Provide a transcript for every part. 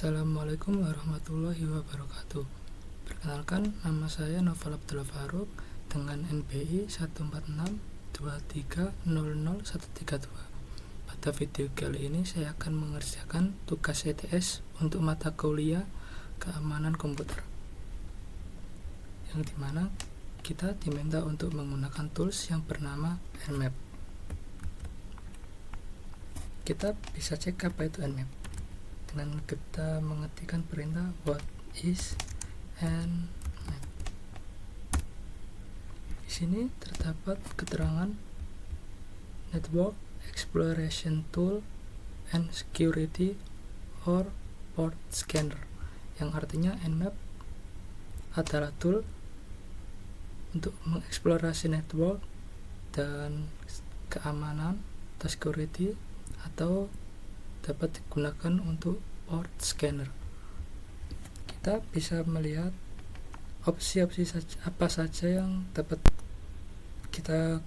Assalamualaikum warahmatullahi wabarakatuh. Perkenalkan, nama saya Novel Abdullah Farouk dengan NPI 14623000132. Pada video kali ini saya akan mengerjakan tugas ETS untuk mata kuliah keamanan komputer, yang dimana kita diminta untuk menggunakan tools yang bernama Nmap. Kita bisa cek apa itu Nmap dengan kita mengetikkan perintah what is Nmap. Di sini terdapat keterangan Network Exploration Tool and Security or Port Scanner, yang artinya Nmap adalah tool untuk mengeksplorasi network dan keamanan atau security, atau dapat digunakan untuk port scanner. Kita bisa melihat opsi-opsi apa saja yang dapat kita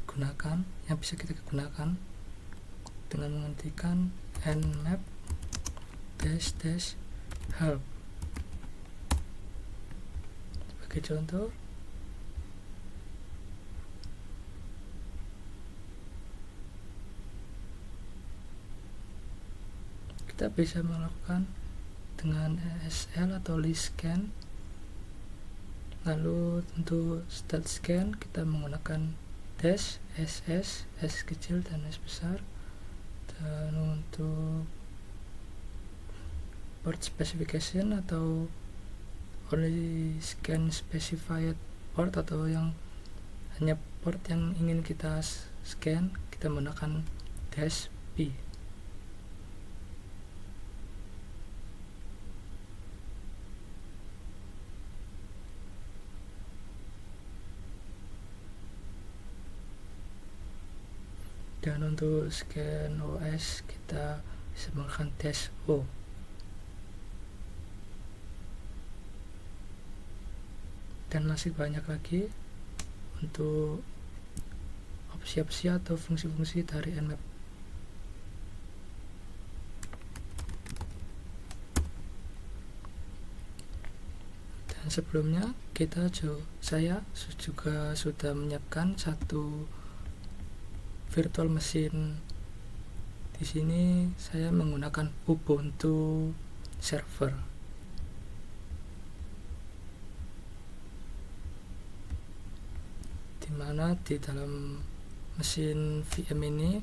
gunakan, yang bisa kita gunakan dengan mengetikkan nmap -help. Sebagai contoh, kita bisa melakukan dengan SL atau list scan. Lalu untuk start scan kita menggunakan dash SS, S kecil dan S besar. Dan untuk port specification atau only scan specified port, atau yang hanya port yang ingin kita scan, kita menggunakan dash P. Dan untuk scan OS kita bisa menggunakan dash O. Dan masih banyak lagi untuk opsi-opsi atau fungsi-fungsi dari Nmap. Dan sebelumnya saya juga sudah menyiapkan satu virtual machine. Di sini saya menggunakan Ubuntu server. Dimana di dalam mesin VM ini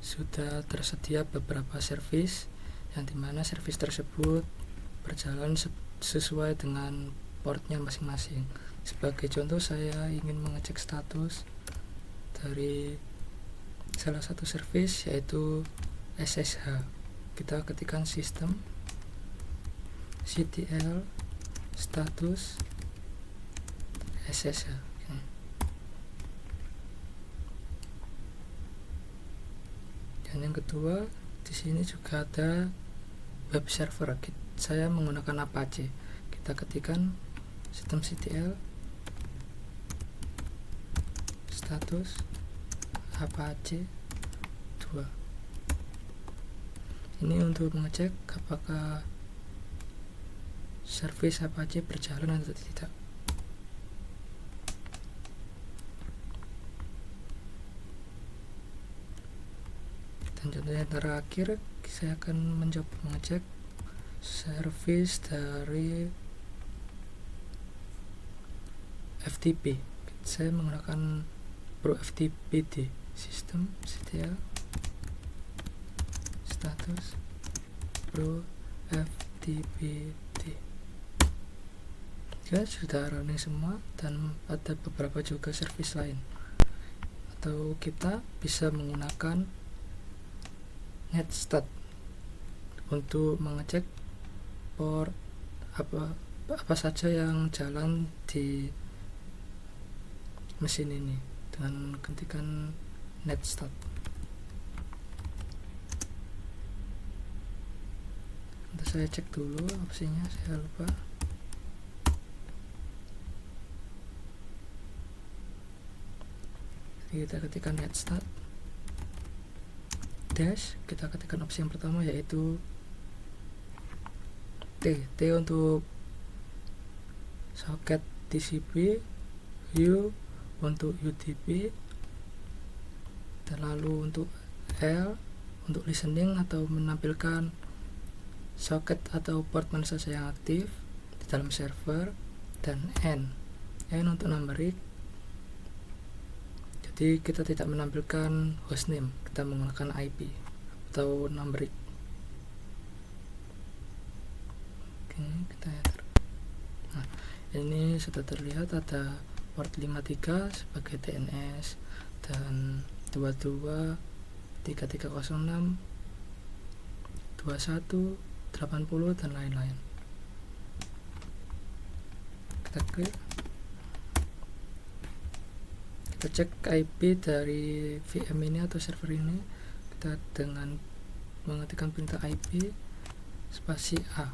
sudah tersedia beberapa service, yang dimana service tersebut berjalan sesuai dengan portnya masing-masing. Sebagai contoh, saya ingin mengecek status dari salah satu service, yaitu SSH. Kita ketikkan sistem ctl status SSH. Dan yang kedua, di sini juga ada web server. Saya menggunakan Apache. Kita ketikkan sistem ctl status Apache 2. Ini untuk mengecek apakah service Apache berjalan atau tidak. Dan contohnya terakhir, saya akan mencoba mengecek service dari FTP. Saya menggunakan Pro FTPD. Sistem ctl status Pro FTPD. Ya, sudah running semua, dan ada beberapa juga service lain. Atau kita bisa menggunakan netstat untuk mengecek port apa saja yang jalan di mesin ini dengan ketikkan netstat. Nanti saya cek dulu opsinya, saya lupa. Kita ketikkan netstat dash, kita ketikkan opsi yang pertama, yaitu T untuk soket TCP, U untuk UDP, dan lalu untuk L untuk listening atau menampilkan soket atau port mana saja yang aktif di dalam server, dan N untuk numeric. Jadi kita tidak menampilkan hostname, kita menggunakan IP atau numeric. Oke, kita enter. Nah, ini sudah terlihat ada port 53 sebagai DNS dan 22 3306 21 80 dan lain-lain. Kita klik, kita cek IP dari VM ini atau server ini. Kita dengan mengetikkan perintah IP spasi A.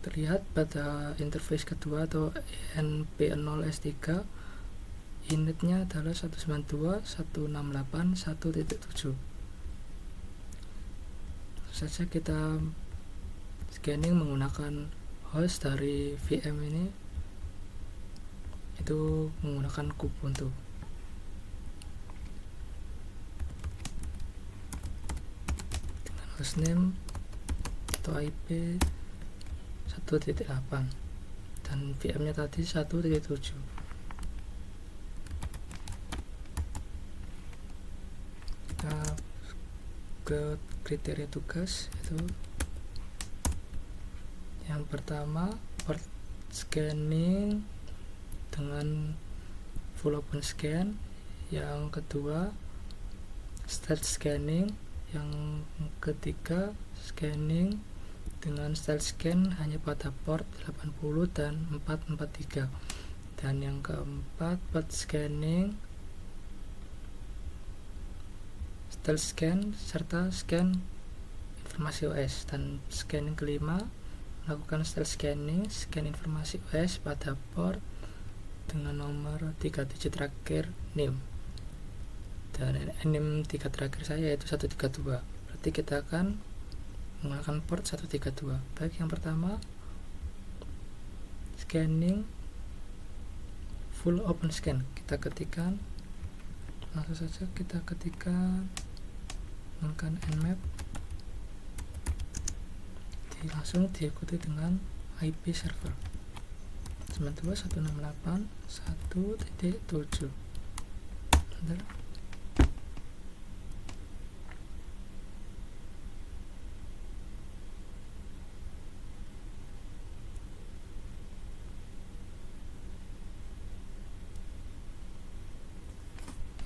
Terlihat pada interface kedua atau ENP0S3 initnya adalah 192.168.1.7. Saja kita scanning menggunakan host dari VM ini, itu menggunakan Kubuntu. Dengan hostname atau IP 1.8 dan VM-nya tadi 1.7. Kita ke kriteria tugas, itu yang pertama port scanning dengan full open scan, yang kedua stealth scanning, yang ketiga scanning dengan stealth scan hanya pada port 80 dan 443, dan yang keempat port scanning stealth scan serta scan informasi OS, dan scanning kelima melakukan stealth scanning scan informasi OS pada port dengan nomor 3 digit terakhir NIM, dan NIM 3 terakhir saya yaitu 132. Berarti kita akan menggunakan port 132. Baik, yang pertama scanning full open scan, kita ketikkan langsung saja, kita ketikkan menggunakan nmap, langsung diikuti dengan IP server 92.168.1.7.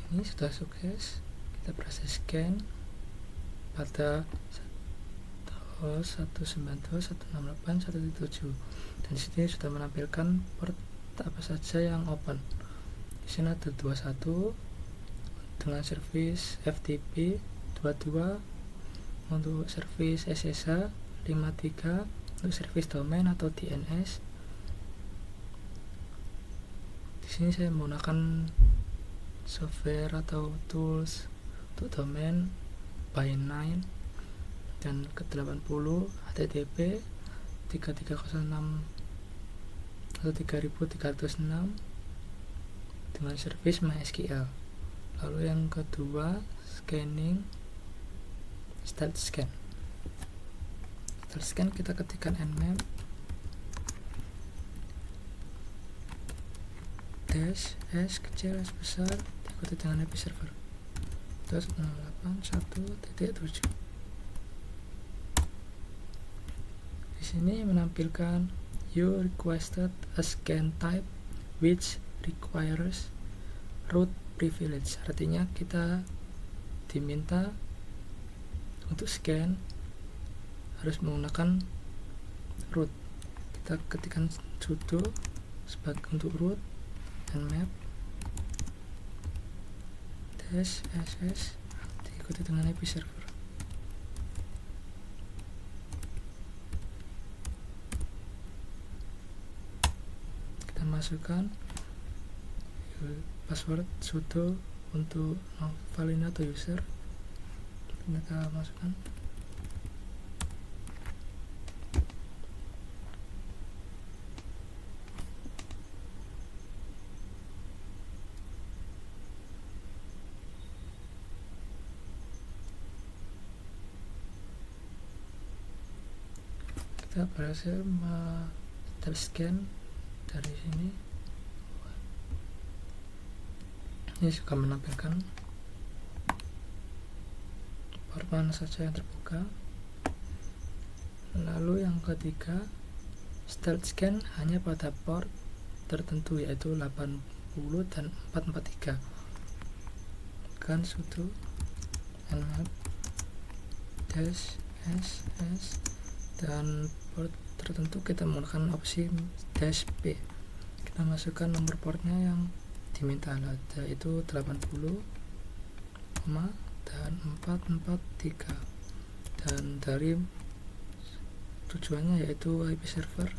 Ini sudah sukses. Kita proses scan pada 192.168.1.7, dan di sini sudah menampilkan port apa saja yang open. Di sini ada 21 dengan service FTP, 22 untuk service SSH, 53 untuk service domain atau DNS. Di sini saya menggunakan software atau tools untuk domain by9, dan ke-80 HTTP 3306 atau 3306 dengan service MySQL. Lalu yang kedua scanning stealth scan. Stealth scan kita ketikkan nmap dash s kecil s besar diikuti dengan IP server 168.1.7. Di sini menampilkan you requested a scan type which requires root privilege. Artinya kita diminta untuk scan harus menggunakan root. Kita ketikkan sudo sebagai untuk root, nmap dash ss diikuti dengan IP server. Kita masukkan password sudo untuk file ini atau user. Kita masukkan kita berhasil scan dari sini. Ini juga menampilkan port mana saja yang terbuka. Lalu yang ketiga, stealth scan hanya pada port tertentu, yaitu 80 dan 443. Kan sudo nmap dash ss dan port tertentu kita menggunakan opsi dash p. Kita masukkan nomor portnya yang diminta, yaitu 80, dan 443, dan dari tujuannya yaitu IP server.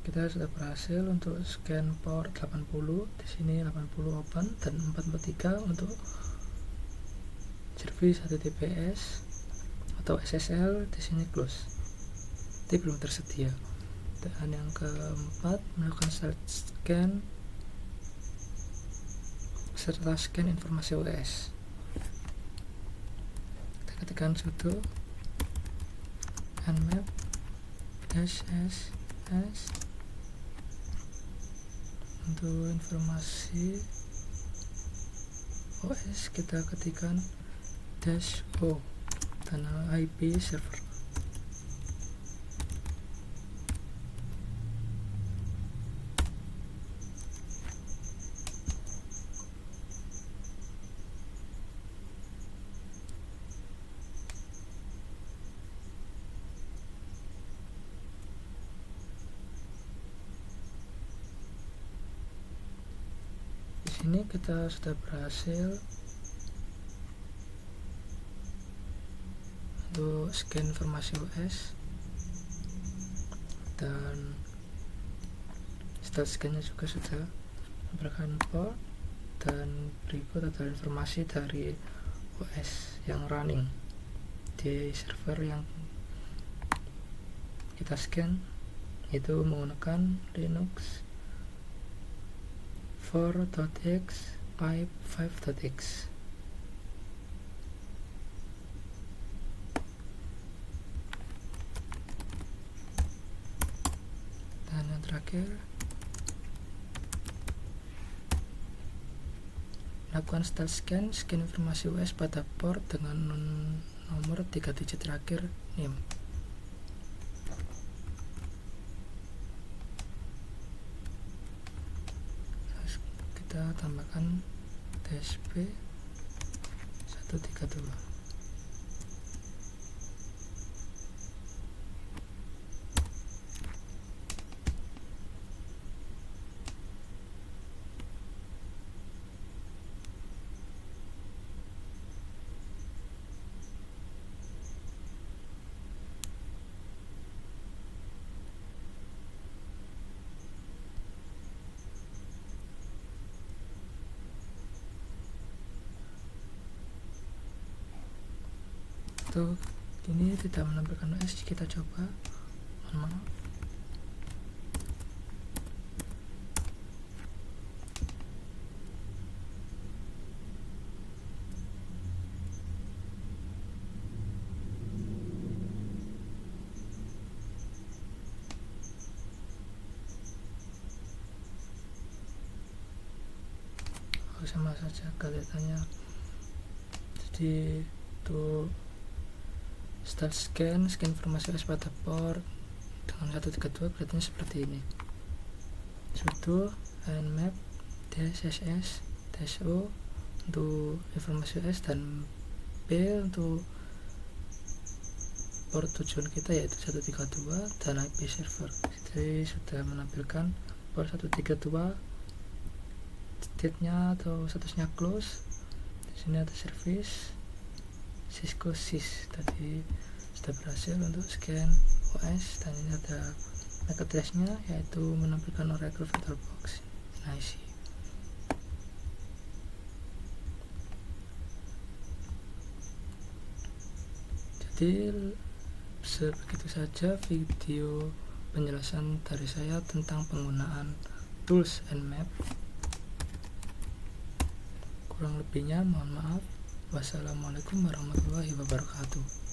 Kita sudah berhasil untuk scan port 80, di sini 80 open dan 443 untuk service HTTPS atau SSL, di sini close. Itu belum tersedia. Dan yang keempat, melakukan stealth scan serta scan informasi OS. Kita ketikkan sudo nmap dash ss untuk informasi OS. Kita ketikkan dash o dan IP server. Ini kita sudah berhasil untuk scan informasi OS dan stealth scan-nya juga sudah memberikan port, dan berikut adalah informasi dari OS yang running di server yang kita scan, itu menggunakan Linux 4.x 5.x. Dan yang terakhir, lakukan stealth scan informasi OS pada port dengan nomor 3 digit terakhir NIM. Kita tambahkan DSP 132. Tuh, ini tidak menampilkan OS, kita coba. Mohon maaf. Sama saja kelihatannya. Jadi itu stealth scan informasi OS pada port dengan 132 kelihatannya seperti ini. Sudo nmap dash ss dash o untuk informasi OS dan p untuk port tujuan kita, yaitu 132, dan IP server. Jadi sudah menampilkan port 132, state-nya atau statusnya close. Di sini ada service Cisco sys. Tadi sudah berhasil untuk scan OS, dan ini ada MAC address-nya, yaitu menampilkan Oracle VirtualBox NIC. Jadi sebegitu saja video penjelasan dari saya tentang penggunaan tools and map. Kurang lebihnya mohon maaf. Wassalamualaikum warahmatullahi wabarakatuh.